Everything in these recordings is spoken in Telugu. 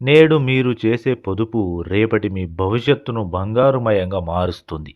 నేడు మీరు చేసే పొదుపు రేపటి మీ భవిష్యత్తును బంగారుమయంగా మారుస్తుంది.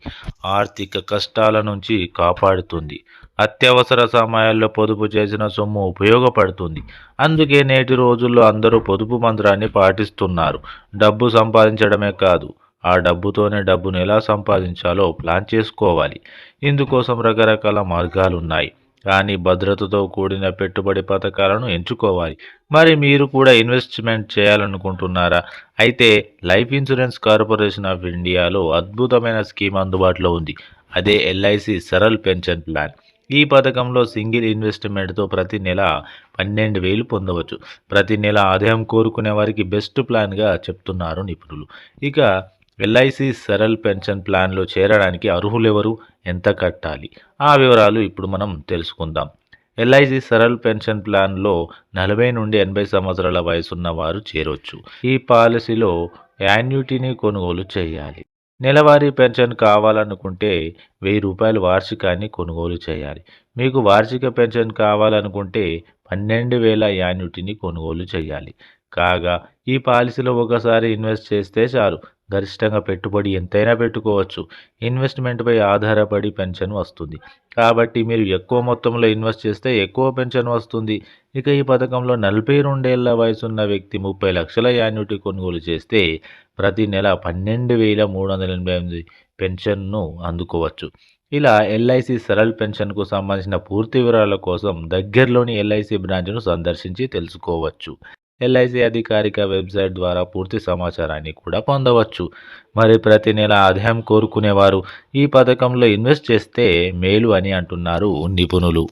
ఆర్థిక కష్టాల నుంచి కాపాడుతుంది. అత్యవసర సమయాల్లో పొదుపు చేసిన సొమ్ము ఉపయోగపడుతుంది. అందుకే నేటి రోజుల్లో అందరూ పొదుపు మంత్రాన్ని పాటిస్తున్నారు. డబ్బు సంపాదించడమే కాదు, ఆ డబ్బుతోనే డబ్బును ఎలా సంపాదించాలో ప్లాన్ చేసుకోవాలి. ఇందుకోసం రకరకాల మార్గాలున్నాయి. కానీ భద్రతతో కూడిన పెట్టుబడి పథకాలను ఎంచుకోవాలి. మరి మీరు కూడా ఇన్వెస్ట్‌మెంట్ చేయాలనుకుంటున్నారా? అయితే లైఫ్ ఇన్సూరెన్స్ కార్పొరేషన్ ఆఫ్ ఇండియాలో అద్భుతమైన స్కీమ్ అందుబాటులో ఉంది. అదే ఎల్ఐసి సరల్ పెన్షన్ ప్లాన్. ఈ పథకంలో సింగిల్ ఇన్వెస్ట్‌మెంట్‌తో ప్రతి నెల 12,000 పొందవచ్చు. ప్రతి నెల ఆదాయం కోరుకునే వారికి బెస్ట్ ప్లాన్‌గా చెప్తున్నారు నిపుణులు. ఇక ఎల్ఐసి సరల్ పెన్షన్ ప్లాన్‌లో చేరడానికి అర్హులెవరు? ఎంత కట్టాలి? ఆ వివరాలు ఇప్పుడు మనం తెలుసుకుందాం. ఎల్ఐసి సరల్ పెన్షన్ ప్లాన్‌లో 40 నుండి 80 సంవత్సరాల వయసున్న వారు చేరొచ్చు. ఈ పాలసీలో యాన్యుటీని కొనుగోలు చేయాలి. నెలవారీ పెన్షన్ కావాలనుకుంటే రూ. 1000 వార్షికాన్ని కొనుగోలు చేయాలి. మీకు వార్షిక పెన్షన్ కావాలనుకుంటే 12,000 యాన్యుటీని కొనుగోలు చేయాలి. కాగా ఈ పాలసీలో ఒకసారి ఇన్వెస్ట్ చేస్తే చాలు. గరిష్టంగా పెట్టుబడి ఎంతైనా పెట్టుకోవచ్చు. ఇన్వెస్ట్‌మెంట్‌పై ఆధారపడి పెన్షన్ వస్తుంది. కాబట్టి మీరు ఎక్కువ మొత్తంలో ఇన్వెస్ట్ చేస్తే ఎక్కువ పెన్షన్ వస్తుంది. ఇక ఈ పథకంలో 42 ఏళ్ల వయసున్న వ్యక్తి 30 లక్షల యాన్యుటీ కొనుగోలు చేస్తే ప్రతి నెల 12,388 పెన్షన్‌ను అందుకోవచ్చు. ఇలా ఎల్ఐసి సరల్ పెన్షన్‌కు సంబంధించిన పూర్తి వివరాల కోసం దగ్గరలోని ఎల్ఐసి బ్రాంచ్‌ను సందర్శించి తెలుసుకోవచ్చు. ఎల్ఐసి అధికారిక వెబ్‌సైట్ ద్వారా పూర్తి సమాచారాన్ని కూడా పొందవచ్చు. మరి ప్రతి నెల ఆదాయం కోరుకునేవారు ఈ పథకంలో ఇన్వెస్ట్ చేస్తే మేలు అని అంటున్నారు నిపుణులు.